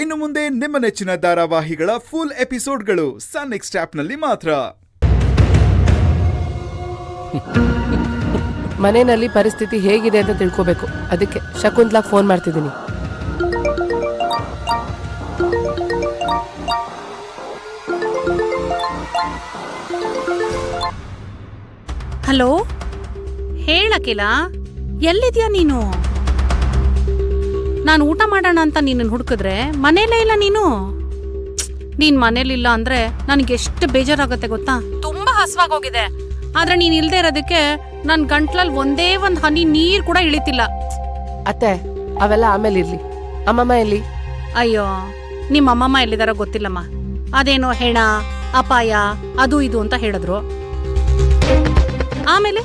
ಇನ್ನು ಮುಂದೆ ನಿಮ್ಮ ನೆಚ್ಚಿನ ಧಾರಾವಾಹಿಗಳ ಫುಲ್ ಎಪಿಸೋಡ್ಗಳು ಸನ್ ನೆಕ್ಸ್ಟ್ ಆಪ್ನಲ್ಲಿ ಮಾತ್ರ. ಮನೆಯಲ್ಲಿ ಪರಿಸ್ಥಿತಿ ಹೇಗಿದೆ ಅಂತ ತಿಳ್ಕೋಬೇಕು. ಅದಕ್ಕೆ ಶಕುಂತ್ಲಾಗ್ ಫೋನ್ ಮಾಡ್ತಿದ್ದೀನಿ. ಹಲೋ, ಹೇಳಕಿಲ್ಲ, ಎಲ್ಲಿದ್ಯಾ ನೀನು? ನಾನು ಊಟ ಮಾಡೋಣ ಅಂತ ನಿನ್ನ ಹುಡುಕಿದ್ರೆ ಮನೇಲೇ ಇಲ್ಲ ನೀನು. ನೀನ್ ಮನೇಲಿಲ್ಲ ಅಂದ್ರೆ ನನಗೆ ಎಷ್ಟು ಬೇಜಾರಾಗತ್ತೆ ಗೊತ್ತಾ? ತುಂಬಾ ಹಸುವಾಗೋಗಿದೆ. ಆದ್ರೆ ನೀನ್ ಇಲ್ದೇ ಇರೋದಕ್ಕೆ ನನ್ ಗಂಟ್ಲಲ್ಲಿ ಒಂದೇ ಒಂದ್ ಹನಿ ನೀರ್ ಕೂಡ ಇಳಿತಿಲ್ಲ. ಅತ್ತೆ, ಅವೆಲ್ಲ ಆಮೇಲೆ ಇರ್ಲಿ. ಅಮ್ಮಮ್ಮ ಎಲ್ಲಿ? ಅಯ್ಯೋ, ನಿಮ್ಮ ಅಮ್ಮಮ್ಮ ಎಲ್ಲಿದಾರೋ ಗೊತ್ತಿಲ್ಲಮ್ಮ. ಅದೇನೋ ಹೆಣ, ಅಪಾಯ, ಅದು ಇದು ಅಂತ ಹೇಳಿದ್ರು. ಆಮೇಲೆ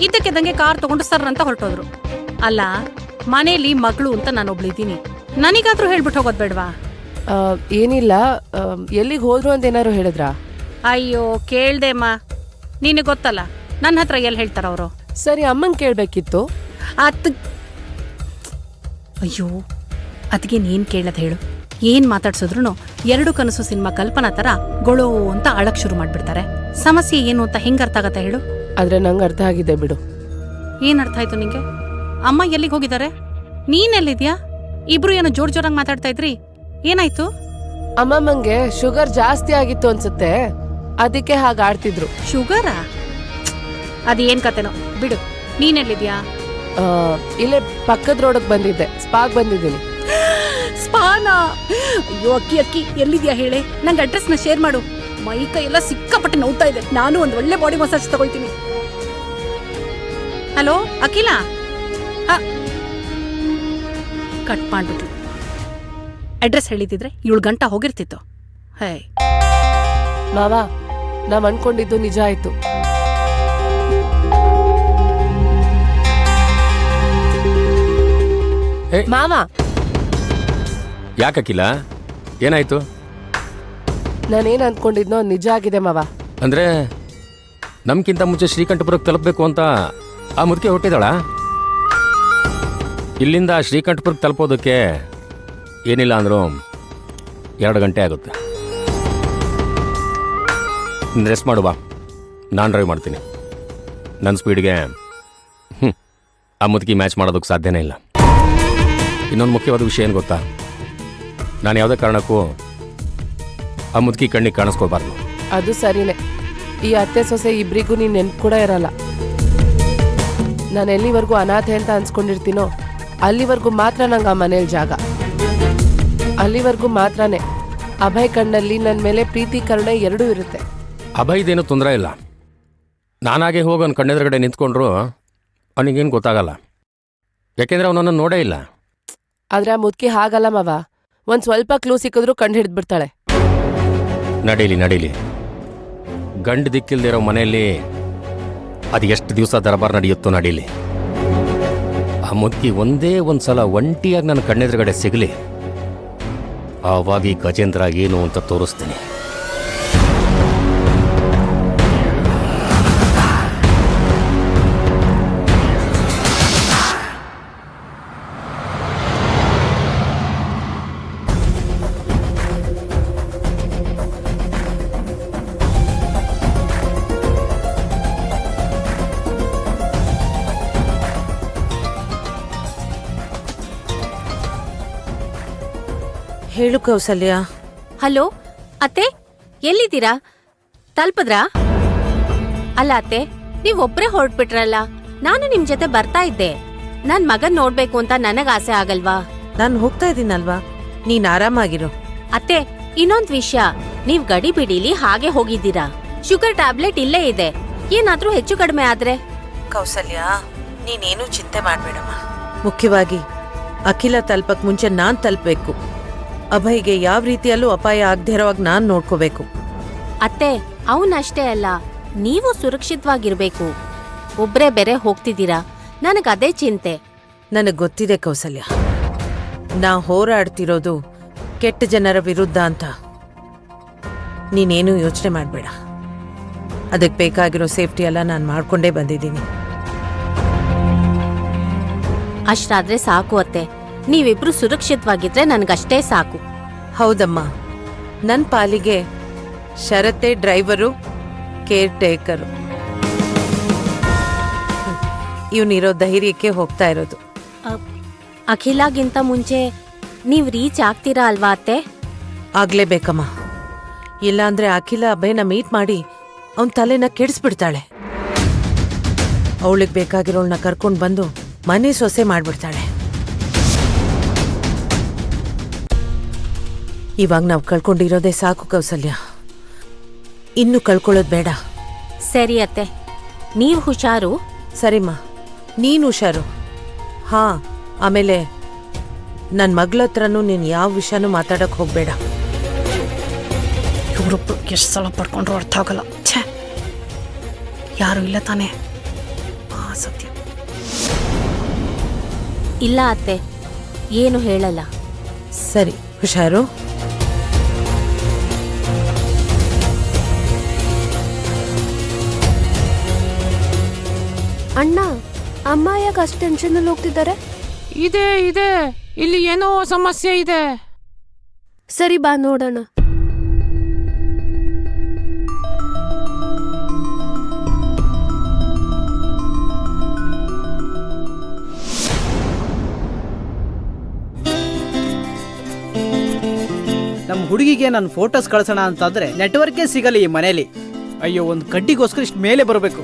ಇದ್ದಕ್ಕಿದ್ದಂಗೆ ಕಾರ್ ತಗೊಂಡು ಸರ್ ಅಂತ ಹೊರಟೋದ್ರು. ಅಲ್ಲ, ಮನೇಲಿ ಮಗಳು ಅಂತ ನಾನೊಬ್ಳಿದ್ದೀನಿ. ನನಗಾದ್ರೂ ಹೇಳ್ಬಿಟ್ಟು ಹೋಗೋದ್ ಬೇಡ್ವಾ? ಏನಿಲ್ಲ, ಎಲ್ಲಿಗೆ ಹೋದ್ರು ಅಂತ ಏನಾರು ಹೇಳಿದ್ರಾ? ಅಯ್ಯೋ, ಕೇಳ್ದೆಮ್ಮ. ನಿನಗೆ ಗೊತ್ತಲ್ಲ ನನ್ನ ಹತ್ರ ಎಲ್ಲಿ ಹೇಳ್ತಾರ ಅವರು. ಸರಿ, ಅಮ್ಮನ್ ಕೇಳ್ಬೇಕಿತ್ತು. ಅಯ್ಯೋ, ಅದಕ್ಕೆ ನೀನ್ ಕೇಳದ್ ಹೇಳು. ಏನ್ ಮಾತಾಡ್ಸಿದ್ರು ಎರಡು ಕನಸು ಸಿನಿಮಾ ಕಲ್ಪನಾ ತರ ಗೊಳೋ ಅಂತ ಅಳಕ್ ಶುರು ಮಾಡ್ಬಿಡ್ತಾರೆ. ಸಮಸ್ಯೆ ಏನು ಅಂತ ಹೆಂಗ್ ಅರ್ಥ ಆಗತ್ತೆ ಹೇಳು? ಆದ್ರೆ ನಂಗೆ ಅರ್ಥ ಆಗಿದೆ ಬಿಡು. ಏನ್ ಅರ್ಥ ಆಯ್ತು ನಿಂಗೆ? ಅಮ್ಮ ಎಲ್ಲಿಗೆ ಹೋಗಿದ್ದಾರೆ? ನೀನ್ ಎಲ್ಲಿದ್ಯಾ? ಇಬ್ರು ಏನೋ ಜೋರ್ ಜೋರಾಗಿ ಮಾತಾಡ್ತಾ ಇದ್ರಿ, ಏನಾಯ್ತು? ಅಮ್ಮಮ್ಮಂಗೆ ಶುಗರ್ ಜಾಸ್ತಿ ಆಗಿತ್ತು ಅನ್ಸುತ್ತೆ, ಅದಕ್ಕೆ ಹಾಗೆ ಆಡ್ತಿದ್ರು. ಶುಗರಾ? ಅದೇನ್ ಕತೆನೋ ಬಿಡು. ನೀನೆಲ್ಲಿದ್ಯಾ? ಇಲ್ಲೇ ಪಕ್ಕದ ರೋಡಕ್ ಬಂದಿದ್ದೆ, ಸ್ಪಾಗ್ ಬಂದಿದ್ದೀನಿ. ಸ್ಪಾನಾ? ಅಯ್ಯೋ ಅಕ್ಕಿ ಅಕ್ಕಿ, ಎಲ್ಲಿದ್ಯಾ ಹೇಳೆ? ನಂಗೆ ಅಡ್ರೆಸ್ ನ ಶೇರ್ ಮಾಡು. ಮೈ ಕೈ ಎಲ್ಲ ಸಿಕ್ಕಾಪಟ್ಟೆ ನೋವ್ತಾ ಇದೆ. ನಾನು ಒಂದ್ ಒಳ್ಳೆ ಬಾಡಿ ಮಸಾಜ್ ತಗೊಳ್ತೀನಿ. ಹಲೋ ಅಖಿಲ, ಕಟ್ ಮಾಡ್ಬಿಟ್ರು. ಅಡ್ರೆಸ್ ಹೇಳಿದಿದ್ರೆ 7 ಗಂಟೆ ಹೋಗಿರ್ತಿತ್ತು. ಹೇ ಮಾವ, ನಾವ್ ಅನ್ಕೊಂಡಿದ್ದು ನಿಜ ಆಯ್ತು. ಮಾವ, ಯಾಕಕ್ಕಿಲ್ಲ, ಏನಾಯ್ತು? ನಾನೇನ್ ಅನ್ಕೊಂಡಿದ್ನೋ ನಿಜ ಆಗಿದೆ ಮಾವ. ಅಂದ್ರೆ ನಮ್ಗಿಂತ ಮುಂಚೆ ಶ್ರೀಕಂಠಪುರಕ್ಕೆ ತಲುಪಬೇಕು ಅಂತ ಆ ಮುದುಕೆ ಹೊಟ್ಟಿದಾಳ? ಇಲ್ಲಿಂದ ಶ್ರೀಕಂಠಪುರಕ್ಕೆ ತಲುಪೋದಕ್ಕೆ ಏನಿಲ್ಲ ಅಂದ್ರು 2 ಗಂಟೆ ಆಗುತ್ತೆ. ರೆಸ್ಟ್ ಮಾಡು ಬಾ, ನಾನು ಡ್ರೈವ್ ಮಾಡ್ತೀನಿ. ನನ್ನ ಸ್ಪೀಡ್ಗೆ ಆ ಮುದುಕಿ ಮ್ಯಾಚ್ ಮಾಡೋದಕ್ಕೆ ಸಾಧ್ಯನೇ ಇಲ್ಲ. ಇನ್ನೊಂದು ಮುಖ್ಯವಾದ ವಿಷಯ ಏನು ಗೊತ್ತಾ? ನಾನು ಯಾವುದೇ ಕಾರಣಕ್ಕೂ ಆ ಮುದುಕಿ ಕಣ್ಣಿಗೆ ಕಾಣಿಸ್ಕೋಬಾರ್ದು. ಅದು ಸರಿನೇ. ಈ ಅತ್ತೆ ಸೊಸೆ ಇಬ್ರಿಗೂ ನೀನ್ ನೆನ್ಪು ಕೂಡ ಇರಲ್ಲ. ನಾನು ಎಲ್ಲಿವರೆಗೂ ಅನಾಥೆ ಅಂತ ಅನ್ಸ್ಕೊಂಡಿರ್ತೀನೋ ಅಲ್ಲಿವರೆಗೂ ಮಾತ್ರ ನಂಗೆ ಆ ಮನೇಲಿ ಜಾಗ. ಅಲ್ಲಿವರೆಗೂ ಮಾತ್ರನೇ ಅಭಯ್ ಕಣ್ಣಲ್ಲಿ ನನ್ನ ಮೇಲೆ ಪ್ರೀತಿ ಕರುಣೆ ಎರಡೂ ಇರುತ್ತೆ. ಅಭಯ್ದೇನು ತೊಂದರೆ ಇಲ್ಲ. ನಾನಾಗೆ ಹೋಗಿ ಅವ್ನ ಕಣ್ಣೆದುರುಗಡೆ ನಿಂತ್ಕೊಂಡ್ರು ಅವನಿಗೇನು ಗೊತ್ತಾಗಲ್ಲ, ಯಾಕೆಂದ್ರೆ ಅವನನ್ನು ನೋಡೇ ಇಲ್ಲ. ಆದ್ರೆ ಆ ಮುದುಕಿ ಹಾಗಲ್ಲ ಮಾವ, ಒಂದ್ ಸ್ವಲ್ಪ ಕ್ಲೂ ಸಿಕ್ಕಿದ್ರು ಕಂಡು ಹಿಡಿದ್ಬಿಡ್ತಾಳೆ. ನಡೀಲಿ, ಗಂಡು ದಿಕ್ಕಿಲ್ದಿರೋ ಮನೆಯಲ್ಲಿ ಅದು ಎಷ್ಟು ದಿವಸ ದರಬಾರ್ ನಡೆಯುತ್ತೋ ನಡೀಲಿ. ಆ ಮುದುಕಿ ಒಂದೇ ಒಂದ್ಸಲ ಒಂಟಿಯಾಗಿ ನನ್ನ ಕಣ್ಣೆದುರುಗಡೆ ಸಿಗಲಿ, ಆವಾಗ ಈ ಗಜೇಂದ್ರ ಏನು ಅಂತ ತೋರಿಸ್ತೀನಿ. ಹೇಳು ಕೌಸಲ್ಯ. ಹಲೋ ಅತ್ತೆ, ಎಲ್ಲಿದ್ದೀರಾ? ತಲುಪದ್ರಾ? ಅಲ್ಲ ಅತ್ತೆ, ನೀವೊಬ್ರೇ ಹೊರಟ್ಬಿಟ್ರಲ್ಲ. ನಾನು ನಿಮ್ ಜೊತೆ ಬರ್ತಾ ಇದ್ದೆ. ನನ್ ಮಗನ್ ನೋಡ್ಬೇಕು ಅಂತ ನನಗ್ ಆಸೆ ಆಗಲ್ವಾ? ನಾನು ಹೋಗ್ತಾ ಇದ್ದೀನಲ್ವಾ, ನೀನ್ ಆರಾಮಾಗಿರು. ಅತ್ತೆ, ಇನ್ನೊಂದ್ ವಿಷಯ, ನೀವ್ ಗಡಿ ಬಿಡಿಲಿ ಹಾಗೆ ಹೋಗಿದ್ದೀರಾ. ಶುಗರ್ ಟ್ಯಾಬ್ಲೆಟ್ ಇಲ್ಲೇ ಇದೆ, ಏನಾದ್ರೂ ಹೆಚ್ಚು ಕಡಿಮೆ ಆದ್ರೆ? ಕೌಸಲ್ಯ, ನೀನೇನು ಚಿಂತೆ ಮಾಡ್ಬೇಡಮ್ಮ. ಮುಖ್ಯವಾಗಿ ಅಖಿಲ ತಲುಪಕ್ ಮುಂಚೆ ನಾನ್ ತಲುಪಬೇಕು. ಅಭಯ್ಗೆ ಯಾವ ರೀತಿಯಲ್ಲೂ ಅಪಾಯ ಆಗದೆ ಇರೋವಾಗ ನಾನ್ ನೋಡ್ಕೋಬೇಕು. ಅತ್ತೆ, ಅವನಷ್ಟೇ ಅಲ್ಲ, ನೀವು ಸುರಕ್ಷಿತವಾಗಿರ್ಬೇಕು. ಒಬ್ರೇ ಬೇರೆ ಹೋಗ್ತಿದ್ದೀರಾ, ನನಗದೇ ಚಿಂತೆ. ನನಗ್ ಗೊತ್ತಿದೆ ಕೌಸಲ್ಯ, ನಾ ಹೋರಾಡ್ತಿರೋದು ಕೆಟ್ಟ ಜನರ ವಿರುದ್ಧ ಅಂತ. ನೀನೇನು ಯೋಚನೆ ಮಾಡ್ಬೇಡ. ಅದಕ್ಕೆ ಬೇಕಾಗಿರೋ ಸೇಫ್ಟಿ ಎಲ್ಲ ನಾನು ಮಾಡ್ಕೊಂಡೇ ಬಂದಿದ್ದೀನಿ. ಅಷ್ಟಾದ್ರೆ ಸಾಕು ಅತ್ತೆ. ನೀವಿಬ್ರು ಸುರಕ್ಷಿತವಾಗಿದ್ರೆ ನನಗಷ್ಟೇ ಸಾಕು. ಹೌದಮ್ಮ, ನನ್ನ ಪಾಲಿಗೆ ಶರತೆ ಡ್ರೈವರು, ಕೇರ್ ಟೇಕರು. ಇವನಿರೋ ಧೈರ್ಯಕ್ಕೆ ಹೋಗ್ತಾ ಇರೋದು. ಅಖಿಲಾಗಿಂತ ಮುಂಚೆ ನೀವ್ ರೀಚ್ ಆಗ್ತೀರಾ ಅಲ್ವಾ ಅತ್ತೆ? ಆಗ್ಲೇಬೇಕಮ್ಮ, ಇಲ್ಲಾಂದ್ರೆ ಅಖಿಲ ಅಭಯನ ಮೀಟ್ ಮಾಡಿ ಅವನ್ ತಲೆನ ಕೆಡಿಸ್ಬಿಡ್ತಾಳೆ. ಅವಳಿಗೆ ಬೇಕಾಗಿರೋಳ್ನ ಕರ್ಕೊಂಡು ಬಂದು ಮನೆ ಸೊಸೆ ಮಾಡ್ಬಿಡ್ತಾಳೆ. ಇವಾಗ ನಾವು ಕಳ್ಕೊಂಡಿರೋದೇ ಸಾಕು ಕೌಸಲ್ಯ, ಇನ್ನು ಕಳ್ಕೊಳ್ಳೋದು ಬೇಡ. ಸರಿ ಅತ್ತೆ, ನೀವ್ ಹುಷಾರು. ಸರಿಮ್ಮ, ನೀನು ಹುಷಾರು. ಹಾ, ಆಮೇಲೆ ನನ್ನ ಮಗಳ ಹತ್ರನೂ ನೀನು ಯಾವ ವಿಷಯನೂ ಮಾತಾಡಕ್ ಹೋಗ್ಬೇಡ. ಇವರೊಬ್ರು ಎಷ್ಟು ಸಲ ಪಡ್ಕೊಂಡ್ರು ಅರ್ಥ ಆಗಲ್ಲ. ಛೇ, ಯಾರು ಇಲ್ಲ ತಾನೇ? ಸತ್ಯ. ಇಲ್ಲ ಅತ್ತೆ, ಏನು ಹೇಳಲ್ಲ. ಸರಿ, ಹುಷಾರು. ಅಣ್ಣ, ಅಮ್ಮ ಯಾಕೆ ಅಷ್ಟು ಟೆನ್ಷನಲ್ಲಿ ಹೋಗ್ತಿದ್ದಾರೆ? ಇದೆ ಇಲ್ಲಿ ಏನೋ ಸಮಸ್ಯೆ ಇದೆ. ಸರಿ ಬಾ ನೋಡೋಣ. ನಮ್ಮ ಹುಡುಗಿಗೆ ನಾನು ಫೋಟೋಸ್ ಕಳ್ಸೋಣ ಅಂತಂದ್ರೆ ನೆಟ್ವರ್ಕೇ ಸಿಗಲ್ಲ ಈ ಮನೇಲಿ. ಅಯ್ಯೋ, ಒಂದು ಕಡ್ಡಿಗೋಸ್ಕರ ಇಷ್ಟು ಮೇಲೆ ಬರಬೇಕು.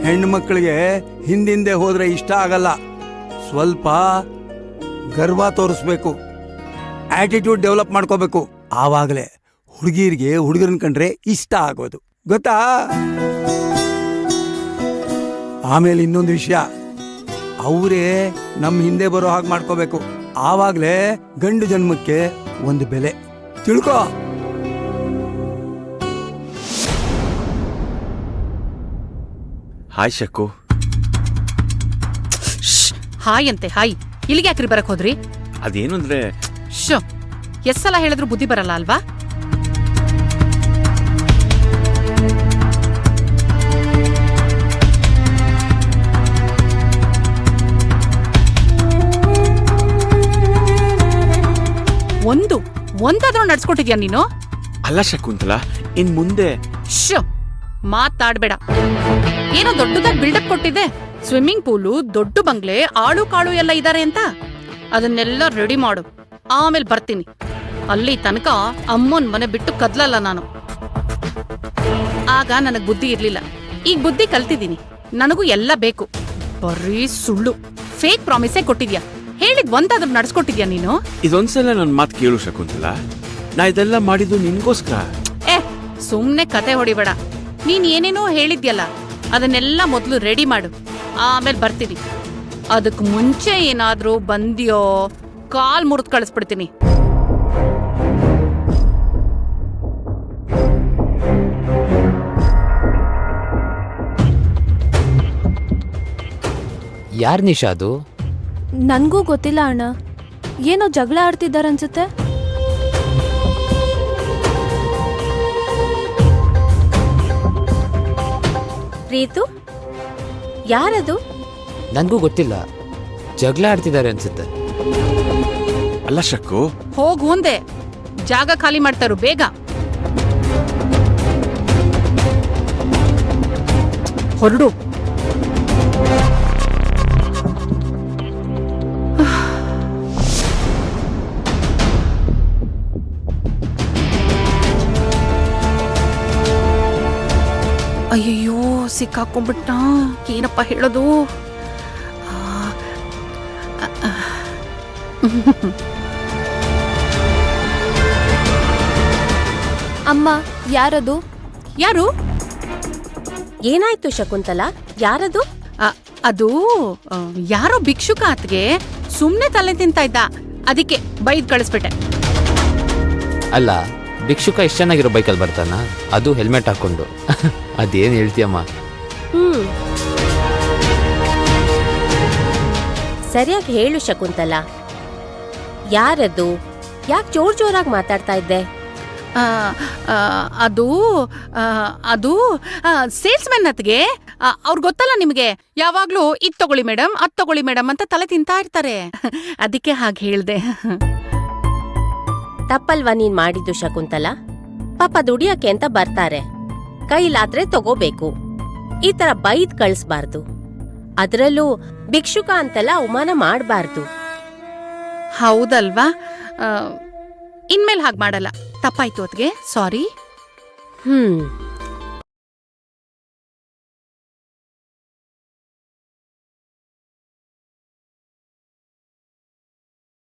ಹೆಣ್ಣು ಮಕ್ಕಳಿಗೆ ಹಿಂದಿಂದೆ ಹೋದ್ರೆ ಇಷ್ಟ ಆಗಲ್ಲ. ಸ್ವಲ್ಪ ಗರ್ವ ತೋರಿಸ್ಬೇಕು, ಆಟಿಟ್ಯೂಡ್ ಡೆವಲಪ್ ಮಾಡ್ಕೋಬೇಕು. ಆವಾಗಲೇ ಹುಡುಗಿರಿಗೆ ಹುಡುಗರನ್ ಕಂಡ್ರೆ ಇಷ್ಟ ಆಗೋದು, ಗೊತ್ತಾ? ಆಮೇಲೆ ಇನ್ನೊಂದು ವಿಷಯ, ಅವರೇ ನಮ್ಮ ಹಿಂದೆ ಬರೋ ಹಾಗೆ ಮಾಡ್ಕೋಬೇಕು. ಆವಾಗಲೇ ಗಂಡು ಜನ್ಮಕ್ಕೆ ಒಂದು ಬೆಲೆ, ತಿಳ್ಕೊ. ಹಾಯ್ ಶಕ್ಕು. ಹಾಯ್ ಅಂತೆ ಹಾಯ್. ಇಲ್ಲಿಗೆ ಯಾಕ್ರಿ ಬರಕ್ ಹೋದ್ರಿ? ಅದೇನು ಅಂದ್ರೆ ಶೋ, ಎಷ್ಟ್ ಸಲ ಹೇಳಿದ್ರು ಬುದ್ಧಿ ಬರಲ್ಲ ಅಲ್ವಾ? ಒಂದಾದ್ರೂ ನಡ್ಸ್ಕೊಟ್ಟಿದ್ಯಾ ನೀನು? ಅಲ್ಲ ಶಕುಂತಲ, ಇನ್ ಮುಂದೆ ಶೋ, ಮಾತಾಡ್ಬೇಡ. ಏನೋ ದೊಡ್ಡದಾಗಿ ಬಿಲ್ಡಪ್ ಕೊಟ್ಟಿದೆ. ಸ್ವಿಮ್ಮಿಂಗ್ ಪೂಲು, ದೊಡ್ಡ ಬಂಗ್ಲೆ, ಆಳು ಕಾಳು ಎಲ್ಲ ಇದಾರೆ ಅಂತ. ಅದನ್ನೆಲ್ಲ ರೆಡಿ ಮಾಡು, ಆಮೇಲೆ ಬರ್ತೀನಿ. ಅಲ್ಲಿ ತನಕ ಅಮ್ಮನ್ ಮನೆ ಬಿಟ್ಟು ಕದ್ಲಲ್ಲ ನಾನು. ಆಗ ನನಗ್ ಬುದ್ಧಿ ಇರ್ಲಿಲ್ಲ, ಈಗ ಬುದ್ಧಿ ಕಲ್ತಿದ್ದೀನಿ. ನನಗೂ ಎಲ್ಲ ಬೇಕು. ಬರೀ ಸುಳ್ಳು, ಫೇಕ್ ಪ್ರಾಮಿಸೇ ಕೊಟ್ಟಿದ್ಯಾ. ಹೇಳಿದ್ ಒಂದಾದ್ರೂ ನಡ್ಸ್ಕೊಟ್ಟಿದ್ಯಾ ನೀನು? ಇದೊಂದ್ಸಲ ನನ್ ಮಾತು ಕೇಳು ಶಕುಂತಲ, ನಾ ಇದೆಲ್ಲ ಮಾಡಿದ್ದು ನಿನ್ಗೋಸ್ಕರ. ಸುಮ್ನೆ ಕತೆ ಹೊಡಿಬೇಡ. ನೀನ್ ಏನೇನೋ ಹೇಳಿದ್ಯಲ್ಲ, ಅದನ್ನೆಲ್ಲ ಮೊದ್ಲು ರೆಡಿ ಮಾಡು, ಆಮೇಲೆ ಬರ್ತೀನಿ. ಅದಕ್ ಮುಂಚೆ ಏನಾದ್ರೂ ಬಂದ್ಯೋ ಕಾಲ್ ಮುರಿದ್ ಕಳಿಸ್ಬಿಡ್ತೀನಿ. ಯಾರ್ ನಿಶಾ ಅದು? ನನ್ಗೂ ಗೊತ್ತಿಲ್ಲ ಅಣ್ಣ, ಏನೋ ಜಗಳ ಆಡ್ತಿದ್ದಾರನ್ಸುತ್ತೆ. ಪ್ರೀತು, ಯಾರದು? ನನ್ಗೂ ಗೊತ್ತಿಲ್ಲ, ಜಗಳ ಆಡ್ತಿದ್ದಾರೆ ಅನ್ಸುತ್ತೆ. ಅಲ್ಲ ಶಕ್ಕು, ಹೋಗು ಒಂದೆ, ಜಾಗ ಖಾಲಿ ಮಾಡ್ತಾರು ಬೇಗ. ಹೊರಡು. ಅಯ್ಯಯ್ಯೋ, ಸಿಕ್ಕಾಕೊಂಡ್ಬಿಟ್ಟ. ಏನಪ್ಪ ಹೇಳೋದು? ಅಮ್ಮ, ಯಾರದು? ಯಾರು? ಏನಾಯ್ತು ಶಕುಂತಲ, ಯಾರದು? ಅದು ಯಾರೋ ಭಿಕ್ಷುಕ ಆತ್ಗೆ ಸುಮ್ನೆ ತಲೆ ತಿಂತ ಇದ್ದ, ಅದಕ್ಕೆ ಬೈದ್ ಕಳಿಸ್ಬಿಟ್ಟೆ. ಅಲ್ಲ, ಭಿಕ್ಷುಕ ಎಷ್ಟು ಚೆನ್ನಾಗಿರೋ ಬೈಕಲ್ಲಿ ಬರ್ತಾನ, ಅದು ಹೆಲ್ಮೆಟ್ ಹಾಕೊಂಡು. ಅದೇನ್ ಹೇಳ್ತೀಯಮ್ಮ? ಸರಿಯಾಗಿ ಹೇಳು ಶಕುಂತಲಾ, ಯಾರದು? ಯಾಕೆ ಜೋರಾಗಿ ಮಾತಾಡ್ತಾ ಇದ್ದೆ? ಆ, ಆ, ಅದು ಅದು ಸೇಲ್ಸ್ಮೆನ್ ಅತ್ಗೆ ಅವ್ರು ಗೊತ್ತಲ್ಲ ನಿಮಗೆ, ಯಾವಾಗ್ಲೂ ಇದ್ ತಗೊಳ್ಳಿ ಮೇಡಮ್ ಅದ್ ತಗೊಳ್ಳಿ ಮೇಡಮ್ ಅಂತ ತಲೆ ತಿಂತಾ ಇರ್ತಾರೆ. ಅದಕ್ಕೆ ಹಾಗೆ ಹೇಳ್ದೆ. ತಪ್ಪಲ್ವಾ ನೀನ್ ಮಾಡಿದ್ದು ಶಕುಂತಲಾ? ಪಾಪ ದುಡಿಯಕ್ಕೆ ಅಂತ ಬರ್ತಾರೆ, ಕೈಲಾದ್ರೆ ತಗೋಬೇಕು. ಈ ತರ ಬೈದ್ ಕಳಿಸ್ಬಾರ್ದು. ಅದ್ರಲ್ಲೂ ಭಿಕ್ಷುಕ ಅಂತೆಲ್ಲ ಅವಮಾನ ಮಾಡ್ಬಾರ್ದು. ಹೌದಲ್ವಾ? ಇನ್ಮೇಲೆ ಹಾಗೆ ಮಾಡಲ್ಲ. ತಪ್ಪಾಯ್ತು ಅತ್ಗೆ, ಸಾರಿ.